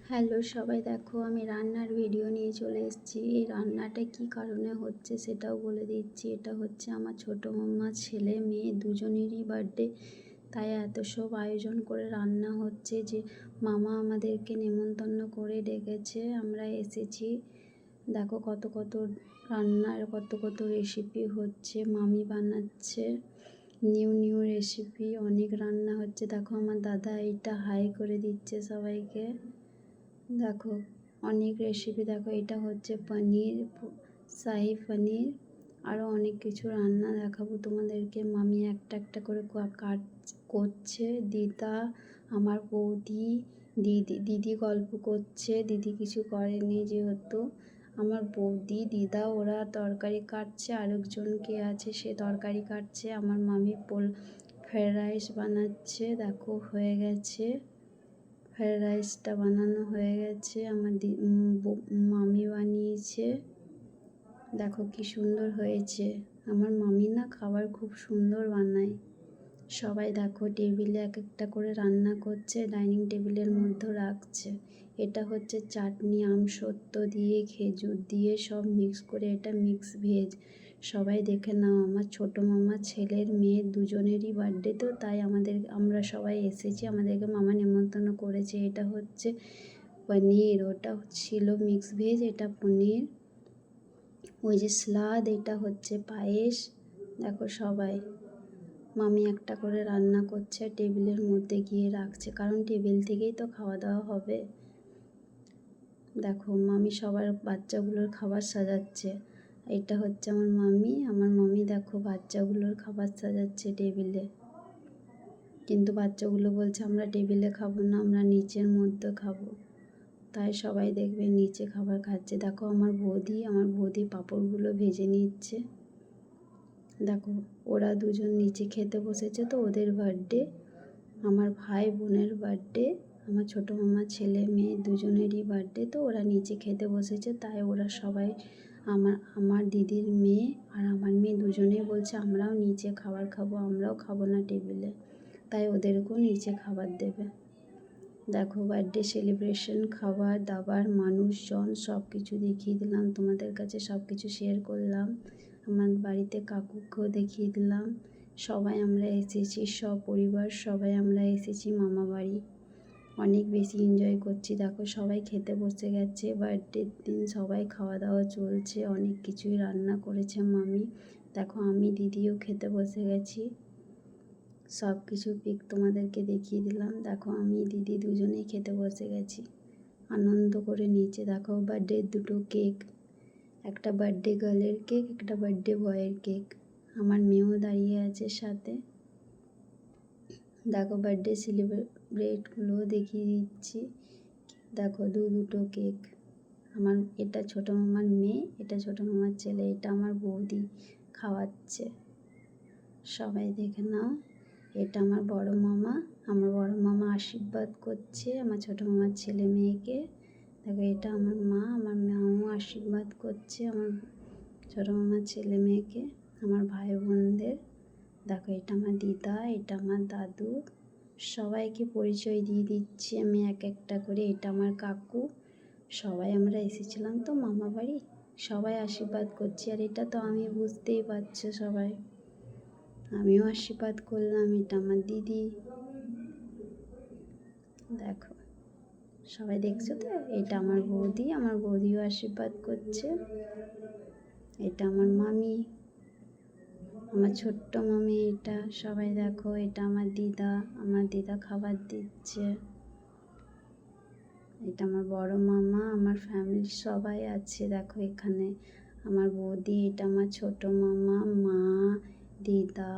Hello সবাই, দেখো আমি রান্নার ভিডিও নিয়ে চলে এসেছি। এই রান্নাটা কি কারণে হচ্ছে সেটাও বলে দিচ্ছি। এটা হচ্ছে আমার ছোটো মাম্মা ছেলে মেয়ে দুজনেরই বার্থডে, তাই এত সব আয়োজন করে রান্না হচ্ছে। যে মামা আমাদেরকে নেমন্তন্ন করে ডেকেছে, আমরা এসেছি। দেখো কত কত রান্নার কত কত রেসিপি হচ্ছে, মামি বানাচ্ছে নিউ নিউ রেসিপি, অনেক রান্না হচ্ছে। দেখো আমার দাদা এইটা হাই করে দিচ্ছে সবাইকে। দেখো অনেক রেসিপি, দেখো এটা হচ্ছে পনির, শাহি পনির, আরও অনেক কিছু রান্না দেখাবো তোমাদেরকে। মামি একটা একটা করে কাট করছে। দিদা, আমার বৌদি, দিদি গল্প করছে। দিদি কিছু করেনি যেহেতু। আমার বৌদি, দিদা ওরা তরকারি কাটছে, আরেকজন কে আছে সে তরকারি কাটছে। আমার মামি ফ্রায়েড রাইস বানাচ্ছে। দেখো হয়ে গেছে, ফ্রায়েড রাইসটা বানানো হয়ে গেছে। আমার মামি বানিয়েছে। দেখো কি সুন্দর হয়েছে। আমার মামি না খাবার খুব সুন্দর বানায়। সবাই দেখো টেবিলে এক একটা করে রান্না করছে, ডাইনিং টেবিলের মধ্যে রাখছে। এটা হচ্ছে চাটনি, আমসত্ত্ব দিয়ে খেজুর দিয়ে সব মিক্স করে, এটা মিক্স ভেজ। সবাই দেখে নাও, আমার ছোটো মামা ছেলের মেয়ের দুজনেরই বার্থডে, তো তাই আমরা সবাই এসেছি, আমাদেরকে মামা নেমন্তন্ন করেছে। এটা হচ্ছে পনির, ওটা ছিল মিক্স ভেজ, এটা পনির। ওই যে স্লাদ, এটা হচ্ছে পায়েস। দেখো সবাই, মামি একটা করে রান্না করছে, টেবিলের মধ্যে গিয়ে রাখছে, কারণ টেবিল থেকেই তো খাওয়া দাওয়া হবে। দেখো মামি সবার বাচ্চাগুলোর খাবার সাজাচ্ছে। এটা হচ্ছে আমার মামি দেখো বাচ্চাগুলোর খাবার সাজাচ্ছে টেবিলে। কিন্তু বাচ্চাগুলো বলছে আমরা টেবিলে খাবো না, আমরা নিচের মধ্যে খাবো। তাই সবাই দেখবে নিচে খাবার খাচ্ছে। দেখো আমার বৌদি পাঁপড়গুলো ভেজে নিচ্ছে। দেখো ওরা দুজন নিচে খেতে বসেছে, তো ওদের বার্থডে, আমার ভাই বোনের বার্থডে, আমার ছোটো মামা ছেলে মেয়ে দুজনেরই বার্থডে, তো ওরা নিচে খেতে বসেছে। তাই ওরা সবাই, আমার দিদির মেয়ে আর আমার মেয়ে দুজনেই বলছে আমরাও নিচে খাবার খাবো, আমরাও খাবো না টেবিলে, তাই ওদেরকেও নিচে খাবার দেবে। দেখো বার্থডে সেলিব্রেশন, খাবার দাবার, মানুষজন, সব কিছু দেখিয়ে দিলাম তোমাদের কাছে, সব কিছু শেয়ার করলাম। আমার বাড়িতে কাকুকেও দেখিয়ে দিলাম। সবাই আমরা এসেছি, সপরিবার সবাই আমরা এসেছি মামা বাড়ি। অনেক বেশি এনজয় করছি। দেখো সবাই খেতে বসে গেছে, বার্থডের দিন সবাই খাওয়া দাওয়া চলছে, অনেক কিছুই রান্না করেছে মামি। দেখো আমি দিদিও খেতে বসে গেছি। সব কিছু পিক তোমাদেরকে দেখিয়ে দিলাম। দেখো আমি দিদি দুজনেই খেতে বসে গেছি, আনন্দ করে নিচে। দেখো বার্থডে দুটো কেক, একটা বার্থডে গার্লের কেক, একটা বার্থডে বয়ের কেক। আমার মেয়েও দাঁড়িয়ে আছে সাথে। দেখো বার্থডে সেলিব্রেটগুলো দেখিয়ে দিচ্ছি। দেখো দুটো কেক। এটা ছোটো মামার মেয়ে, এটা ছোটো মামার ছেলে, এটা আমার বৌদি খাওয়াচ্ছে। সবাই দেখে নাও। এটা আমার বড় মামা আশীর্বাদ করছে আমার ছোটো মামার ছেলে মেয়েকে। দেখো এটা আমার মাও আশীর্বাদ করছে আমার ছোটো মামার ছেলে মেয়েকে, আমার ভাই বোনদের। দেখো এটা আমার দিদা, এটা আমার দাদু, সবাইকে পরিচয় দিয়ে দিচ্ছি আমি এক একটা করে। এটা আমার কাকু। সবাই আমরা এসেছিলাম তো মামা বাড়ি, সবাই আশীর্বাদ করছি। আর এটা তো আমি বুঝতেই পারছো সবাই, আমিও আশীর্বাদ করলাম। এটা আমার দিদি। দেখো সবাই দেখছো তো, এটা আমার বৌদিও আশীর্বাদ করছে। এটা আমার মামি, আমার ছোট্ট মামি এটা। সবাই দেখো এটা আমার দিদা খাবার দিচ্ছে। এটা আমার বড় মামা, আমার ফ্যামিলির সবাই আছে দেখো এখানে। আমার বৌদি, এটা আমার ছোট মামা, মা, দিদা।